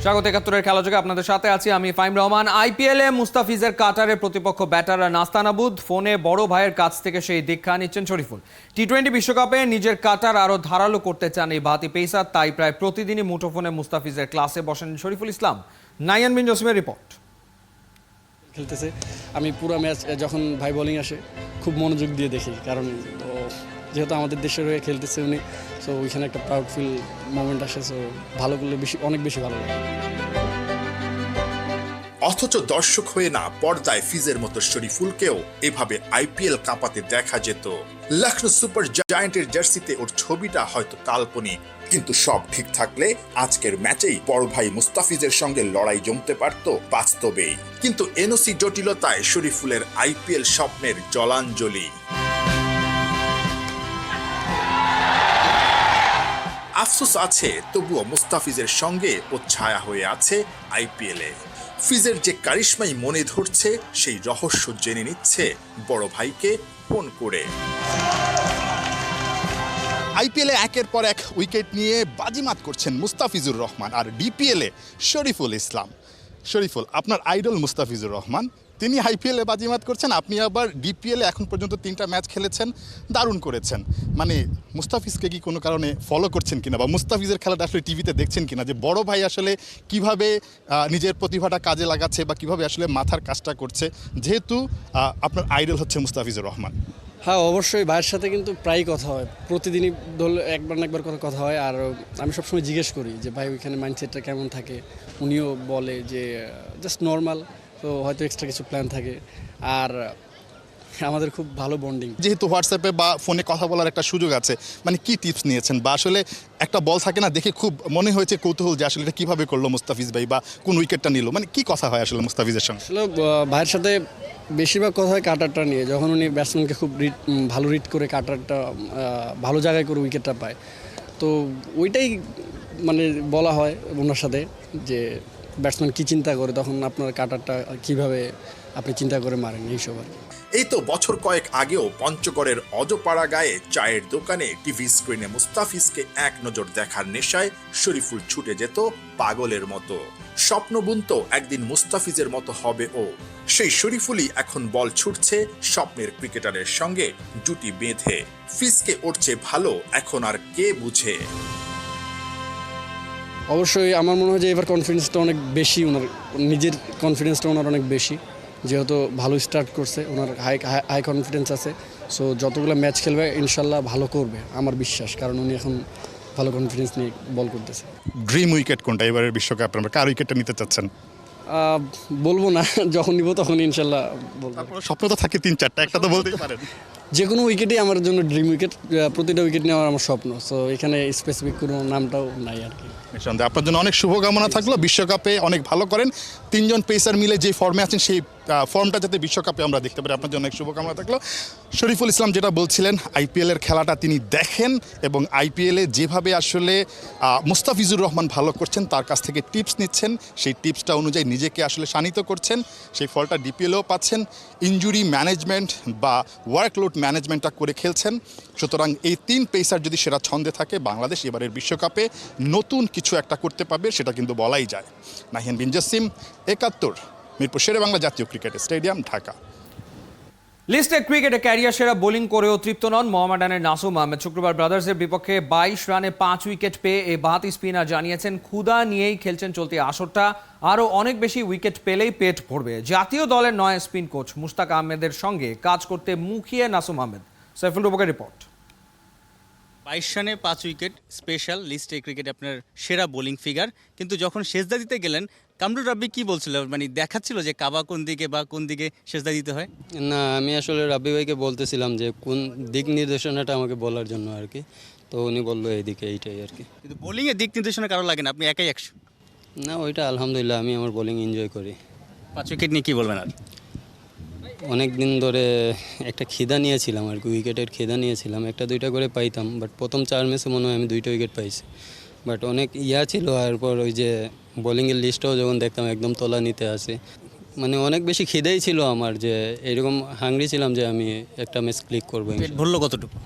স্বাগত ৭১-এর খেলাযোগে আপনাদের সাথে আছি আমি ফাইম রহমান। আইপিএলে মুস্তাফিজের কাটারে প্রতিপক্ষ ব্যাটাররা নাস্তানাবুদ। ফোনে বড় ভাইয়ের কাছ থেকে সেই দীক্ষা নিচ্ছেন শরীফুল। টি-20 বিশ্বকাপে নিজের কাটার আরও ধারালো করতে চান এই বাতি পেসার, তাই প্রায় প্রতিদিনই মুঠোফোনে মুস্তাফিজের ক্লাসে বসেন শরীফুল ইসলাম। নাইয়ান বিন জসিমের রিপোর্ট। খেলতেছে আমি পুরো ম্যাচ যখন ভাই বোলিং আসে খুব মনোযোগ দিয়ে দেখি, কারণ যেহেতু আমাদের দেশের হয়ে খেলতেছে উনি, সো ওইখানে একটা প্রাউড ফিল মোমেন্ট আসে। সো ভালো করলে অনেক বেশি ভালো লাগে। অথচ দর্শক হয়ে না, পর্দায় ফিজের মতো শরীফুলকেও এভাবে আইপিএল কাঁপাতে দেখা যেত। লখনৌ সুপার জায়ান্টের জার্সিতে ওর ছবিটা হয়তো কাল্পনিক, কিন্তু সব ঠিক থাকলে আজকের ম্যাচেই বড় ভাই মুস্তাফিজের সঙ্গে লড়াই জমতে পারত বাস্তবেই। কিন্তু এনওসি জটিলতায় শরীফুলের আইপিএল স্বপ্নের জলাঞ্জলি। আফসোস আছে, তবুও মুস্তাফিজের সঙ্গে ও ছায়া হয়ে আছে আইপিএলে। ফিজের যে কারিশমাই মনে ধরছে, সেই রহস্য জেনে নিচ্ছে বড় ভাইকে ফোন করে। আইপিএলে একের পর এক উইকেট নিয়ে বাজিমাত করছেন মুস্তাফিজুর রহমান, আর ডিপিএলে শরীফুল ইসলাম। শরীফুল, আপনার আইডল মুস্তাফিজুর রহমান, তিনি আইপিএলে বাজিমাত করছেন, আপনি আবার ডিপিএলে এখন পর্যন্ত 3টা ম্যাচ খেলেছেন, দারুণ করেছেন। মানে মুস্তাফিজকে কি কোনো কারণে ফলো করছেন কিনা, বা মুস্তাফিজের খেলাটা আসলে টিভিতে দেখছেন কিনা, যে বড় ভাই আসলে কিভাবে নিজের প্রতিভাটা কাজে লাগাচ্ছে বা কিভাবে আসলে মাথার কাজটা করছে, যেহেতু আপনার আইডল হচ্ছে মুস্তাফিজুর রহমান? হ্যাঁ, অবশ্যই ভাইয়ের সাথে কিন্তু প্রায়ই কথা হয়, প্রতিদিনই ধরলে একবার না একবার কথা হয়। আর আমি সবসময় জিজ্ঞেস করি যে ভাই ওইখানে মাইন্ডসেটটা কেমন থাকে। উনিও বলে যে জাস্ট নর্মাল, তো হয়তো এক্সট্রা কিছু প্ল্যান থাকে। আর আমাদের খুব ভালো বন্ডিং। যেহেতু হোয়াটসঅ্যাপে বা ফোনে কথা বলার একটা সুযোগ আছে, মানে কি টিপস নিয়েছেন, বা আসলে একটা বল থাকে না, দেখে খুব মনে হয়েছে কৌতূহল যে আসলে এটা কীভাবে করলো মুস্তাফিজ ভাই, বা কোন উইকেটটা নিল, মানে কি কথা হয় আসলে মুস্তাফিজের সঙ্গে? আসলে ভাইয়ের সাথে বেশিরভাগ কথা হয় কাটারটা নিয়ে। যখন উনি ব্যাটসম্যানকে খুব ভালো রিড করে কাটারটা ভালো জায়গায় করে উইকেটটা পায়, তো ওইটাই মানে বলা হয় ওনার সাথে, যে ব্যাটসম্যান কী চিন্তা করে, তখন আপনার কাটারটা কীভাবে আপনি চিন্তা করে মারেন, এইসব আর কি। এই তো বছর কয়েক আগেও পঞ্চগড়ের অজপাড়া গায়ে চায়ের দোকানে টিভি স্ক্রিনে মুস্তাফিজকে এক নজর দেখার নেশায় শরীফুল ছুটে যেত পাগলের মতো। স্বপ্ন বুনত একদিন মুস্তাফিজের মতো হবে ও। সেই শরীফুলই এখন বল ছুটছে স্বপ্নের ক্রিকেটারের সঙ্গে জুটি বেঁধে। ফিজকে উঠছে ভালো, এখন আর কে বুঝে। অবশ্যই আমার মনে হয় যে এবার কনফিডেন্সটা অনেক বেশি, ওনার নিজের কনফিডেন্সটা ওনার অনেক বেশি, যেহেতু ভালো স্টার্ট করছে, ওনার হাই কনফিডেন্স আছে। সো যতগুলো ম্যাচ খেলবে ইনশাল্লাহ ভালো করবে আমার বিশ্বাস, কারণ উনি এখন ভালো কনফিডেন্স নিয়ে বল করতেছে। ড্রিম উইকেট কোনটা এবারের বিশ্বকাপ, আপনারা কার উইকেটটা নিতে চাচ্ছেন? বলবো না, যখন নিব তখন ইনশাল্লাহ বলবো। স্বপ্ন তো থাকে 3-4টা, একটা তো বলতেই পারেন। যে কোনো উইকেটই আমার জন্য ড্রিম উইকেট, প্রতিটা উইকেট নেওয়ার আমার স্বপ্ন। সো এখানে স্পেসিফিক কোনো নামটাও নাই আর কি। নিঃসন্দেহে আপনার জন্য অনেক শুভকামনা থাকলো, বিশ্বকাপে অনেক ভালো করেন। 3জন পেসার মিলে যে ফর্মে আছেন, সেই ফর্মটা যাতে বিশ্বকাপে আমরা দেখতে পারি, আপনার জন্য অনেক শুভকামনা থাকলো। শরীফুল ইসলাম যেটা বলছিলেন, আইপিএলের খেলাটা তিনি দেখেন এবং আইপিএলে যেভাবে আসলে মুস্তাফিজুর রহমান ভালো করছেন, তার কাছ থেকে টিপস নিচ্ছেন, সেই টিপসটা অনুযায়ী নিজেকে আসলে শানিত করছেন, সেই ফলটা ডিপিএলেও পাচ্ছেন। ইনজুরি ম্যানেজমেন্ট বা ওয়ার্কলোড ম্যানেজমেন্টটা করে খেলছেন। সুতরাং এই 3 পেসার যদি সেরা ছন্দে থাকে, বাংলাদেশ এবারের বিশ্বকাপে নতুন কিছু একটা করতে পারবে, সেটা কিন্তু বলাই যায়। নাহিয়ান বিন জসিম, ৭১, মিরপুর শেরে বাংলা জাতীয় ক্রিকেট স্টেডিয়াম, ঢাকা। লিস্টে ক্রিকেটে ক্যারিয়ার সেরা বোলিং করেও তৃপ্ত নন মোহামেডানের নাসুম আহমেদ। শুক্রবার ব্রাদার্সের বিপক্ষে 22 রানে 5 উইকেট পেয়ে এই বাঁহাতি স্পিনার জানিয়েছেন ক্ষুধা নিয়েই খেলছেন চলতি আসরটা, আরও অনেক বেশি উইকেট পেলেই পেট ভরবে। জাতীয় দলের নয় স্পিন কোচ মুশতাক আহমেদের সঙ্গে কাজ করতে মুখিয়ে নাসুম আহমেদ। সাইফুল রূপকের রিপোর্ট। 22 রানে 5 উইকেট স্পেশাল লিস্টে ক্রিকেটে আপনার সেরা বোলিং ফিগার, কিন্তু যখন সেজদা দিতে গেলেন কামরুল রাব্বি কি বলছিল, মানে দেখাচ্ছিল যে কাবা কোন দিকে বা কোন দিকে সেজদা দিতে হয়? না, আমি আসলে রাব্বি ভাইকে বলতেছিলাম যে কোন দিক নির্দেশনাটা আমাকে বলার জন্য আর কি, তো উনি বললো এইদিকে, এইটাই আর কি। কিন্তু বোলিংয়ে দিক নির্দেশনা কারো লাগে না, আপনি একাই 100। না, ওইটা আলহামদুলিল্লাহ আমি আমার বোলিং এনজয় করি। 5 উইকেট নিয়ে কী বলবেন? আর অনেক দিন ধরে একটা খিদা নিয়েছিলাম আর কি, উইকেটের খিদা নিয়েছিলাম, 1-2টা করে পাইতাম, বাট প্রথম 4 ম্যাচে মনে হয় আমি 2টা উইকেট পাইছি। বাট অনেক ছিল, এরপর ওই যে বোলিংয়ের লিস্টটাও যখন দেখতাম একদম তলা নিতে আসে, মানে অনেক বেশি খিদেই ছিল আমার, যে এরকম হাংরি ছিলাম যে আমি একটা ম্যাচ ক্লিক করবো। ভুললো কতটুকু?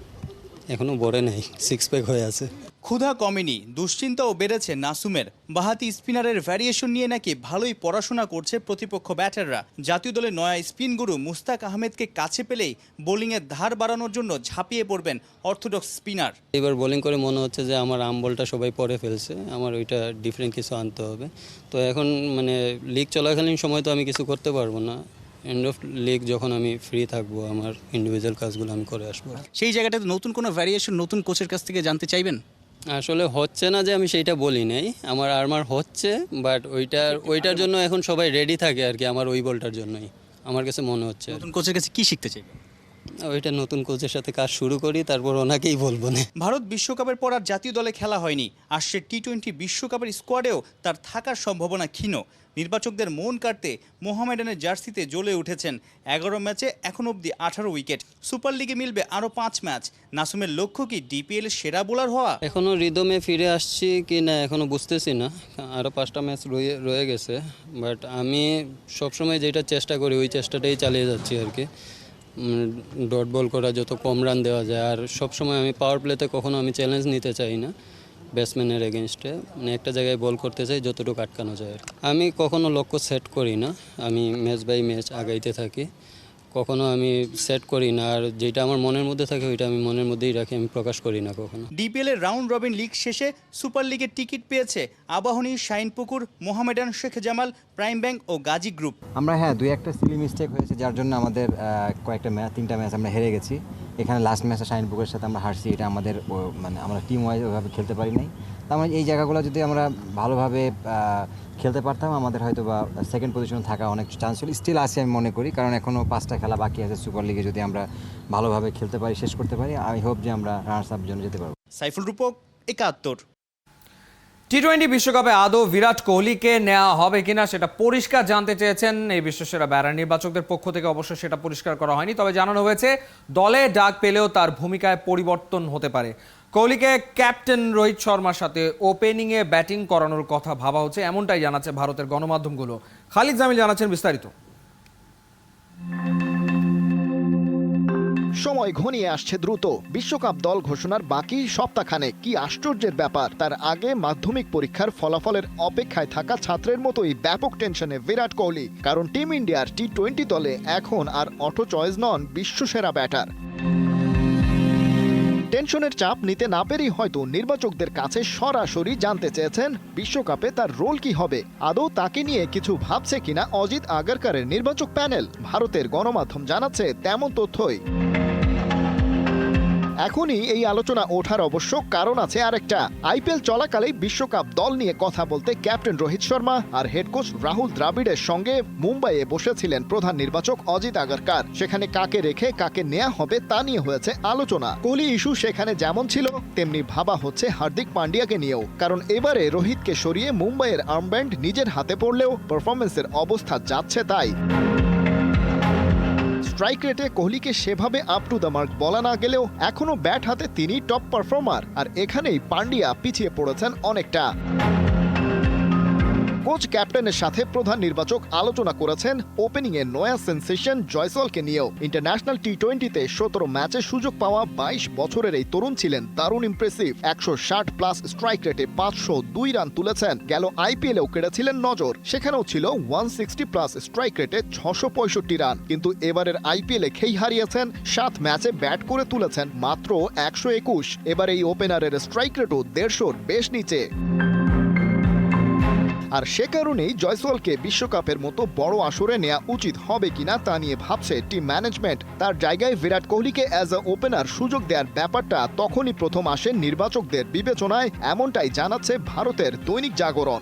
এখনও বড়ে নেই, 6 প্যাক হয়ে আছে। ক্ষুধা কমেনি, দুশ্চিন্তাও বেড়েছে নাসুমের। বাঁহাতি স্পিনারের ভ্যারিয়েশন নিয়ে নাকি ভালোই পড়াশোনা করছে প্রতিপক্ষ ব্যাটাররা। জাতীয় দলের নয়া স্পিন গুরু মুস্তাক আহমেদকে কাছে পেলেই বোলিংয়ের ধার বাড়ানোর জন্য ঝাঁপিয়ে পড়বেন অর্থোডক্স স্পিনার। এবার বোলিং করে মনে হচ্ছে যে আমার আম বলটা সবাই পরে ফেলছে, আমার ওইটা ডিফারেন্ট কিছু আনতে হবে। তো এখন মানে লিগ চলাকালীন সময় তো আমি কিছু করতে পারবো না, এন্ড অফ লিগ যখন আমি ফ্রি থাকবো আমার ইন্ডিভিজুয়াল কাজগুলো আমি করে আসবো। সেই জায়গাটাতে নতুন কোনো ভ্যারিয়েশন নতুন কোচের কাছ থেকে জানতে চাইবেন? আসলে হচ্ছে না যে আমি সেইটা বলি নাই, আমার হচ্ছে, বাট ওইটার জন্য এখন সবাই রেডি থাকে আর কি, আমার ওই বলটার জন্যই আমার কাছে মনে হচ্ছে। নতুন কোচের কাছে কি শিখতে চাইবেন? ওইটা নতুন কোচের সাথে কাজ শুরু করি, তারপর ওনাকেই বলবো না। ভারত বিশ্বকাপের পর আর জাতীয় দলে খেলা হয়নি। আসছে টি-20 বিশ্বকাপের স্কোয়াডেও তার থাকার সম্ভাবনা ক্ষীণ। নির্বাচকদের মন কাটতে মোহামেডানের জার্সিতে জ্বলে উঠেছেন। 11 ম্যাচে এখন অবধি 18 উইকেট। সুপার লিগে মিলবে আরও 5 ম্যাচ। নাসুমের লক্ষ্য কি ডিপিএল সেরা বোলার হওয়া? এখনও রিদমে ফিরে আসছি কি না এখনও বুঝতেছি না, আরও 5টা ম্যাচ রয়ে গেছে। বাট আমি সবসময় যেটা চেষ্টা করি ওই চেষ্টাটাই চালিয়ে যাচ্ছি আর কি, ডট বল করা, যত কম রান দেওয়া যায়। আর সবসময় আমি পাওয়ার প্লেতে কখনো আমি চ্যালেঞ্জ নিতে চাই না ব্যাটসম্যানের এগেনস্টে, মানে একটা জায়গায় বল করতে চাই যতটুকু আটকানো যায়। আমি কখনো লক্ষ্য সেট করি না, আমি ম্যাচ বাই ম্যাচ আগাইতে থাকি, কখনো আমি সেট করি না। আর যেটা আমার মনের মধ্যে থাকে ওইটা আমি মনের মধ্যেই রাখি, আমি প্রকাশ করি না কখনো। ডিপিএলের রাউন্ড রবিন লিগ শেষে সুপার লিগের টিকিট পেয়েছে আবাহনী, শাইনপুকুর, মোহামেডান, শেখ জামাল, প্রাইম ব্যাংক ও গাজী গ্রুপ। আমরা দুই একটা সিলি মিস্টেক হয়েছে যার জন্য আমাদের কয়েকটা ম্যাচ 3টা ম্যাচ আমরা হেরে গেছি। এখানে লাস্ট ম্যাচে শাইনপুকুরের সাথে আমরা হারছি, এটা আমাদের মানে আমরা টিম ওয়াইজ ওইভাবে খেলতে পারি নাই। তো আমরা এই জায়গাগুলো যদি আমরা ভালোভাবে খেলতে পারতাম আমাদের হয়তো বা সেকেন্ড পজিশনে থাকা অনেক চান্স ছিল, স্টিল আছে আমি মনে করি, কারণ এখনও 5টা খেলা বাকি আছে সুপার লিগে। যদি আমরা ভালোভাবে খেলতে পারি, শেষ করতে পারি, আই হোপ যে আমরা রানার্স আপ জন্য যেতে পারবো। সাইফুল রূপক, 71। টি-20 বিশ্বকাপে আদৌ বিরাট কোহলিকে নেওয়া হবে কিনা সেটা পরিষ্কার জানতে চেয়েছেন এই বিশ্বসেরা ব্যাটার। নির্বাচকদের পক্ষ থেকে অবশ্য সেটা পরিষ্কার করা হয়নি, তবে জানানো হয়েছে দলে ডাক পেলেও তার ভূমিকায় পরিবর্তন হতে পারে। কোহলিকে ক্যাপ্টেন রোহিত শর্মার সাথে ওপেনিংয়ে ব্যাটিং করানোর কথা ভাবা হচ্ছে, এমনটাই জানাচ্ছে ভারতের গণমাধ্যমগুলো। খালিদ জামিল জানাচ্ছেন বিস্তারিত। সময় ঘনিয়ে আসছে দ্রুত, বিশ্বকাপ দল ঘোষণার বাকি সপ্তাহখানেক। কি আশ্চর্যের ব্যাপার, তার আগে মাধ্যমিক পরীক্ষার ফলাফলের অপেক্ষায় থাকা ছাত্রের মতোই ব্যাপক টেনশনে বিরাট কোহলি। কারণ টিম ইন্ডিয়ার টি-20 দলে এখন আর অটো চয়েস নন বিশ্বসেরা ব্যাটার। টেনশনের চাপ নিতে না পেরেই হয়তো নির্বাচকদের কাছে সরাসরি জানতে চেয়েছেন বিশ্বকাপে তার রোল কি হবে। আদৌ তাকে নিয়ে কিছু ভাবছে কিনা অজিত আগারকারের নির্বাচক প্যানেল? ভারতের গণমাধ্যম জানাচ্ছে তেমন তথ্যই। এখনই এই আলোচনা ওঠার অবশ্য কারণ আছে আরেকটা। আইপিএল চলাকালেই বিশ্বকাপ দল নিয়ে কথা বলতে ক্যাপ্টেন রোহিত শর্মা আর হেড কোচ রাহুল দ্রাবিড়ের সঙ্গে মুম্বাইয়ে বসেছিলেন প্রধান নির্বাচক অজিত আগারকার। সেখানে কাকে রেখে কাকে নেওয়া হবে তা নিয়ে হয়েছে আলোচনা। কোহলি ইস্যু সেখানে যেমন ছিল তেমনি ভাবা হচ্ছে হার্দিক পান্ডিয়াকে নিয়েও, কারণ এবারে রোহিতকে সরিয়ে মুম্বাইয়ের আর্মব্যান্ড নিজের হাতে পড়লেও পারফরমেন্সের অবস্থা যাচ্ছে তাই। স্ট্রাইক রেটে কোহলিকে সেভাবে আপ টু দ্য মার্ক বলা না গেলেও এখনো ব্যাট হাতে তিনি টপ পারফর্মার, আর এখানেই পান্ডিয়া পিছিয়ে পড়েছেন অনেকটা। কোচ ক্যাপ্টেনের সাথে প্রধান নির্বাচক আলোচনা করেছেন ওপেনিংয়ে নয়া সেন্সেশন জয়সওয়ালকে নিয়েও। ইন্টারন্যাশনাল টি-20তে 17 ম্যাচে সুযোগ পাওয়া 22 বছরের এই তরুণ ছিলেন দারুণ ইমপ্রেসিভ। 160 প্লাস স্ট্রাইক রেটে 502 রান তুলেছেন। গেল আইপিএলেও কেড়েছিলেন নজর, সেখানেও ছিল 160 প্লাস স্ট্রাইক রেটে 665 রান। কিন্তু এবারের আইপিএলে খেই হারিয়েছেন, 7 ম্যাচে ব্যাট করে তুলেছেন মাত্র 121। এবার এই ওপেনারের স্ট্রাইক রেটও 150-র বেশ নিচে। আর সে কারণেই জয়সওয়ালকে বিশ্বকাপের মতো বড় আসরে নেওয়া উচিত হবে কিনা তা নিয়ে ভাবছে টিম ম্যানেজমেন্ট। তার জায়গায় বিরাট কোহলিকে অ্যাজ আ ওপেনার সুযোগ দেওয়ার ব্যাপারটা তখনই প্রথম আসে নির্বাচকদের বিবেচনায়, এমনটাই জানাচ্ছে ভারতের দৈনিক জাগরণ।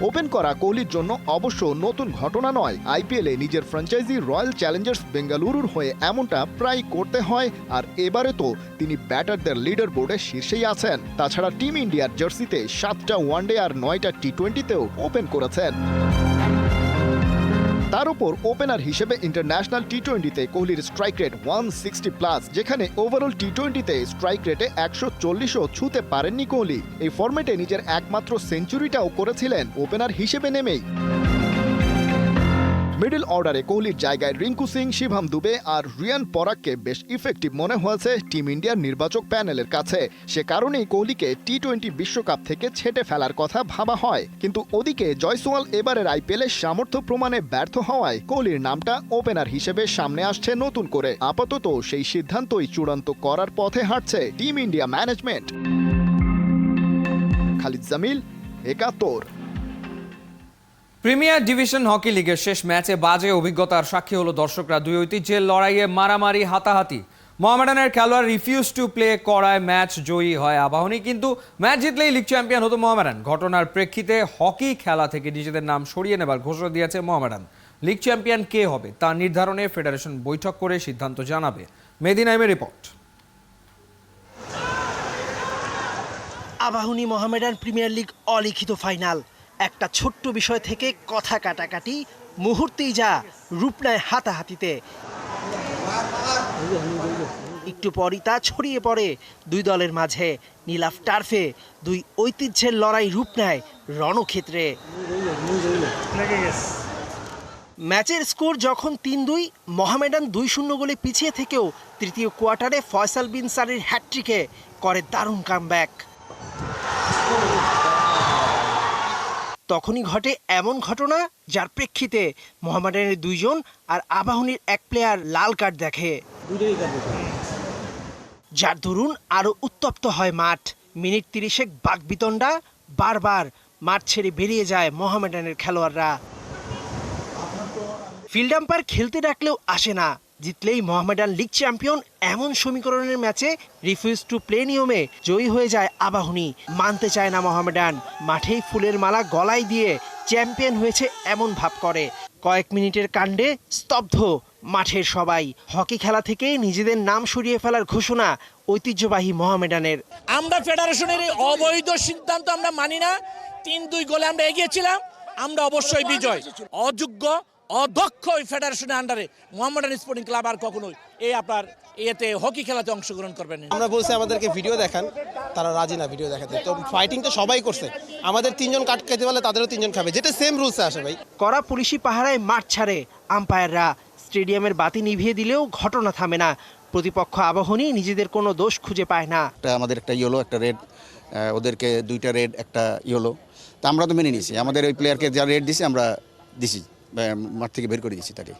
ওপেন করা কোহলির জন্য অবশ্য নতুন ঘটনা নয়। আইপিএলে নিজের ফ্র্যাঞ্চাইজি রয়্যাল চ্যালেঞ্জার্স বেঙ্গালুরুর হয়ে এমনটা প্রায় করতে হয়, আর এবারে তো তিনি ব্যাটারদের লিডার বোর্ডে শীর্ষেই আছেন। তাছাড়া টিম ইন্ডিয়ার জার্সিতে 7টা ওয়ানডে আর 9টা টি-20তেও ওপেন করেছেন। তার উপর ওপেনার হিসেবে ইন্টারন্যাশনাল টি-20তে কোহলির স্ট্রাইক রেট 160 প্লাস, যেখানে ওভারঅল টি-20তে স্ট্রাইক রেটে 140ও ছুঁতে পারেননি কোহলি। এই ফরম্যাটে নিজের একমাত্র সেঞ্চুরিটাও করেছিলেন ওপেনার হিসেবে নেমেই। মিডল অর্ডারে কোহলির জায়গায় রিঙ্কু সিং, শিভাম দুবে আর রিয়ান পরাগকে বেশ ইফেক্টিভ মনে হয়েছে টিম ইন্ডিয়ার নির্বাচক প্যানেলের কাছে। সে কারণেই কোহলিকে টি-20 বিশ্বকাপ থেকে ছেটে ফেলার কথা ভাবা হয়। কিন্তু ওদিকে জয়সওয়াল এবারের আইপিএলে সামর্থ্য প্রমাণে ব্যর্থ হওয়ায় কোহলির নামটা ওপেনার হিসেবে সামনে আসছে নতুন করে। আপাতত সেই সিদ্ধান্তই চূড়ান্ত করার পথে হাঁটছে team India management. Khalid Jamil, ৭১। Premier division hockey লিগের শেষ ম্যাচে বাজে অভিজ্ঞতার সাক্ষী হলো দর্শকরা। দুই ঐতিহ্যের লড়াইয়ে মারামারি, হাতাহাতি। মোহামেডানের খেলোয়াড় রিফিউজ টু প্লে করায় ম্যাচ জয়ী হয় আবাহনী, কিন্তু ম্যাচ জিতলেই লিগ চ্যাম্পিয়ন হতো মোহামেডান। ঘটনার প্রেক্ষিতে হকি খেলা থেকে নিজেদের নাম সরিয়ে নেবার ঘোষণা দিয়েছে মোহামেডান। লিগ চ্যাম্পিয়ন কে হবে তা নির্ধারণে ফেডারেশন বৈঠক করে সিদ্ধান্ত জানাবে। মেহেদী নাইমের রিপোর্ট। আবাহনী মোহামেডান প্রিমিয়ার লিগ অলিখিত ফাইনাল। একটা ছোট্ট বিষয় থেকে কথা কাটাকাটি, মুহূর্তেই যা রূপ নেয় হাতাহাতিতে। একটু পরই তা ছড়িয়ে পড়ে দুই দলের মাঝে। নীলাভ টার্ফে দুই ঐতিহ্যের লড়াই রূপ নেয় রণক্ষেত্রে। ম্যাচের স্কোর যখন ৩-২, মোহামেডান ২-০ গোলে পিছিয়ে থেকেও তৃতীয় কোয়ার্টারে ফয়সাল বিন সারির হ্যাটট্রিকে করে দারুণ কামব্যাক। তখনই ঘটে এমন ঘটনা যার প্রেক্ষিতে মোহামেডানের ২ জন আর আবাহনীর ১ প্লেয়ার লাল কার্ড দেখে, যার দরুন আরো উত্তপ্ত হয় মাঠ। মিনিট ৩০ বাকবিতণ্ডা, বারবার মাঠ ছেড়ে বেরিয়ে যায় মোহামেডানের খেলোয়াড়রা। ফিল্ড আম্পায়ার খেলতে ডাকলেও আসে না। জিতলেই মোহামেডান লিগ চ্যাম্পিয়ন এমন সমীকরণের ম্যাচে রিফিউজ টু প্লে নিয়মে জয়ী হয়ে যায় আবাহনী। মানতে চায় না মোহামেডান। মাঠেই ফুলের মালা গলায় দিয়ে চ্যাম্পিয়ন হয়েছে এমন ভাব করে। কয়েক মিনিটের কাণ্ডে স্তব্ধ মাঠের সবাই। হকি খেলা থেকে নিজেদের নাম সরিয়ে ফেলার ঘোষণা ঐতিহ্যবাহী মোহামেডানের। আমরা ফেডারেশনের এই অবৈধ সিদ্ধান্ত আমরা মানি না। ৩-২ গোলে আমরা এগিয়েছিলাম, আমরা অবশ্যই বিজয়। অযোগ্য অদক্ষ ওই ফেডারেশনের আন্ডারে মোহামেডান স্পোর্টিং ক্লাব আর কখনোই এই আপনার এতে হকি খেলাতে অংশগ্রহণ করবেন না। আমরা বলছি আমাদেরকে ভিডিও দেখান, তারা রাজি না ভিডিও দেখাতে। তো ফাইটিং তো সবাই করছে, আমাদের ৩ জন কাট খেতে পারলে তাদেরও ৩ জন খাবে, যেটা সেম রুলসে আসে ভাই। কড়া পুলিশি পাহারায় মাঠ ছাড়ে আম্পায়াররা। স্টেডিয়ামের বাতি নিভিয়ে দিলেও ঘটনা থামে না। প্রতিপক্ষ আবাহনী নিজেদের কোনো দোষ খুঁজে পায় না। আমাদের একটা ইয়েলো, একটা রেড, ওদেরকে 2টা রেড, একটা ইয়েলো। তা আমরা তো মেনে নিয়েছি, আমাদের ওই প্লেয়ারকে যা রেড দিছি আমরা দিছি, মাঠ থেকে বের করে দিয়েছি তাকে।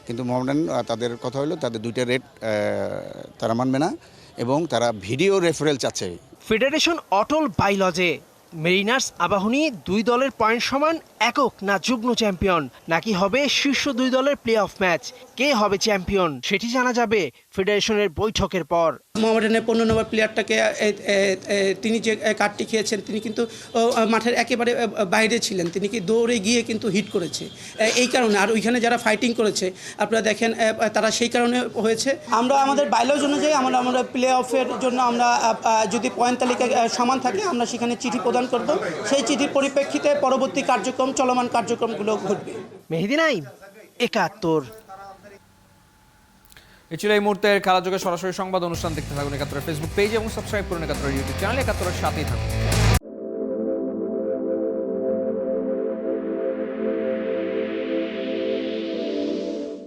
কিন্তু মোহামেডান তাদের কথা হলো তাদের 2টা রেড তারা মানবে না এবং তারা ভিডিও রেফারেল চাচ্ছে। ফেডারেশন অটল বাইলজে মেরিনার্স আবাহনী 2 দলের পয়েন্ট সমান, একক না যুগ্ম চ্যাম্পিয়ন, নাকি হবে শীর্ষ 2 দলের প্লে অফ ম্যাচ। কে হবে চ্যাম্পিয়ন সেটি জানা যাবে ফেডারেশনের বৈঠকের পর। মোহামেডানের 15 নম্বর প্লেয়ারটাকে তিনি যে কার্ডটি খেয়েছেন তিনি কিন্তু মাঠের একেবারে বাইরে ছিলেন, তিনি কি দৌড়ে গিয়ে কিন্তু হিট করেছে এই কারণে। আর ওইখানে যারা ফাইটিং করেছে আপনারা দেখেন তারা সেই কারণে হয়েছে। আমরা আমাদের বাইলজ অনুযায়ী আমরা প্লে অফের জন্য আমরা যদি পয়েন্ট তালিকা সমান থাকে আমরা সেখানে চিঠি প্রদান করব। সেই চিঠির পরিপ্রেক্ষিতে পরবর্তী কার্যক্রম, চলমান কার্যক্রমগুলো ঘটবে। মেহেদী নাইম, ৭১। এ ছিল এই মুহূর্তের খেলাযোগে সরাসরি সংবাদ অনুষ্ঠান। দেখতে থাকুন ৭১ ফেসবুক পেজ এবং সাবস্ক্রাইব করুন ৭১ ইউটিউব চ্যানেল। ৭১-এর সাথেই থাকুন।